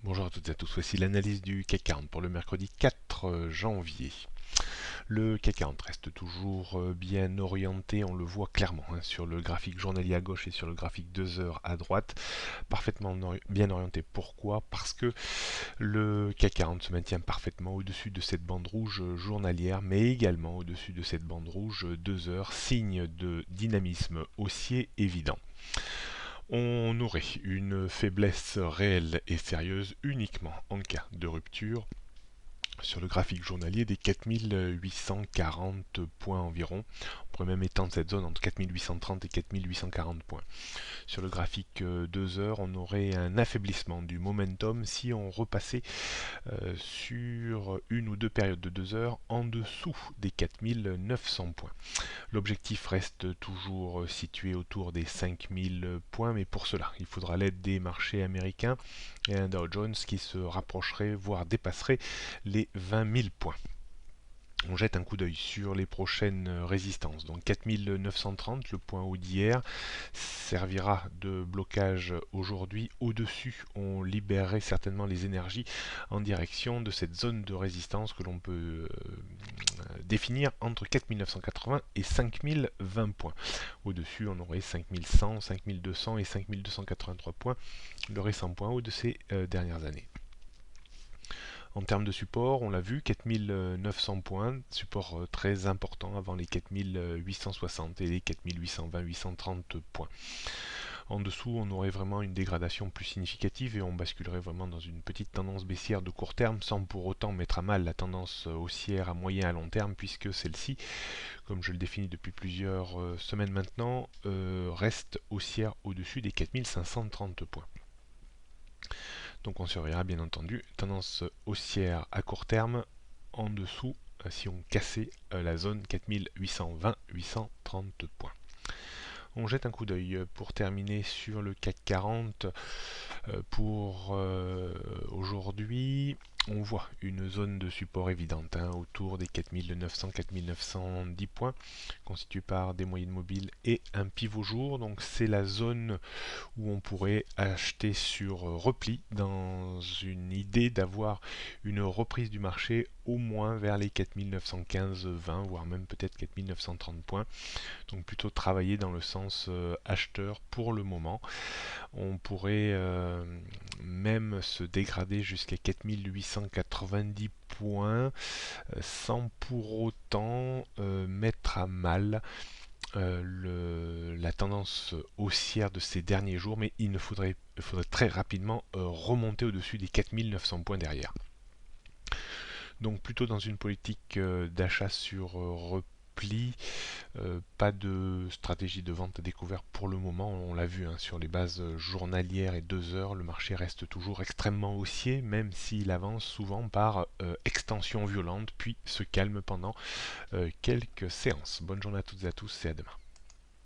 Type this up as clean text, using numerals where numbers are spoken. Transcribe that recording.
Bonjour à toutes et à tous, voici l'analyse du CAC 40 pour le mercredi 4 janvier. Le CAC 40 reste toujours bien orienté, on le voit clairement sur le graphique journalier à gauche et sur le graphique 2 heures à droite, parfaitement bien orienté. Pourquoi? Parce que le CAC 40 se maintient parfaitement au-dessus de cette bande rouge journalière, mais également au-dessus de cette bande rouge 2 heures, signe de dynamisme haussier évident. On aurait une faiblesse réelle et sérieuse uniquement en cas de rupture sur le graphique journalier des 4840 points environ. On pourrait même étendre cette zone entre 4830 et 4840 points. Sur le graphique 2 heures, on aurait un affaiblissement du momentum si on repassait sur une ou deux périodes de 2 heures en dessous des 4900 points. L'objectif reste toujours situé autour des 5000 points, mais pour cela, il faudra l'aide des marchés américains et un Dow Jones qui se rapprocherait, voire dépasserait les 20 000 points. On jette un coup d'œil sur les prochaines résistances. Donc 4930, le point haut d'hier, servira de blocage aujourd'hui. Au-dessus, on libérerait certainement les énergies en direction de cette zone de résistance que l'on peut définir entre 4980 et 5020 points. Au-dessus, on aurait 5100, 5200 et 5283 points, le récent point haut de ces dernières années. En termes de support, on l'a vu, 4900 points, support très important avant les 4860 et les 4820-830 points. En dessous, on aurait vraiment une dégradation plus significative et on basculerait vraiment dans une petite tendance baissière de court terme sans pour autant mettre à mal la tendance haussière à moyen et à long terme, puisque celle-ci, comme je le définis depuis plusieurs semaines maintenant, reste haussière au-dessus des 4530 points. Donc on surveillera bien entendu tendance haussière à court terme en dessous si on cassait la zone 4820-830 points. On jette un coup d'œil pour terminer sur le CAC 40 pour aujourd'hui. On voit une zone de support évidente autour des 4900-4910 points, constituée par des moyennes mobiles et un pivot jour. Donc c'est la zone où on pourrait acheter sur repli dans une idée d'avoir une reprise du marché au moins vers les 4915-20, voire même peut-être 4930 points. Donc plutôt travailler dans le sens acheteur pour le moment. On pourrait même se dégrader jusqu'à 4890 points sans pour autant mettre à mal la tendance haussière de ces derniers jours, mais il faudrait très rapidement remonter au-dessus des 4900 points derrière. Donc plutôt dans une politique d'achat sur repli, pas de stratégie de vente à découvert pour le moment. On l'a vu sur les bases journalières et 2 heures, le marché reste toujours extrêmement haussier, même s'il avance souvent par extension violente, puis se calme pendant quelques séances. Bonne journée à toutes et à tous et à demain.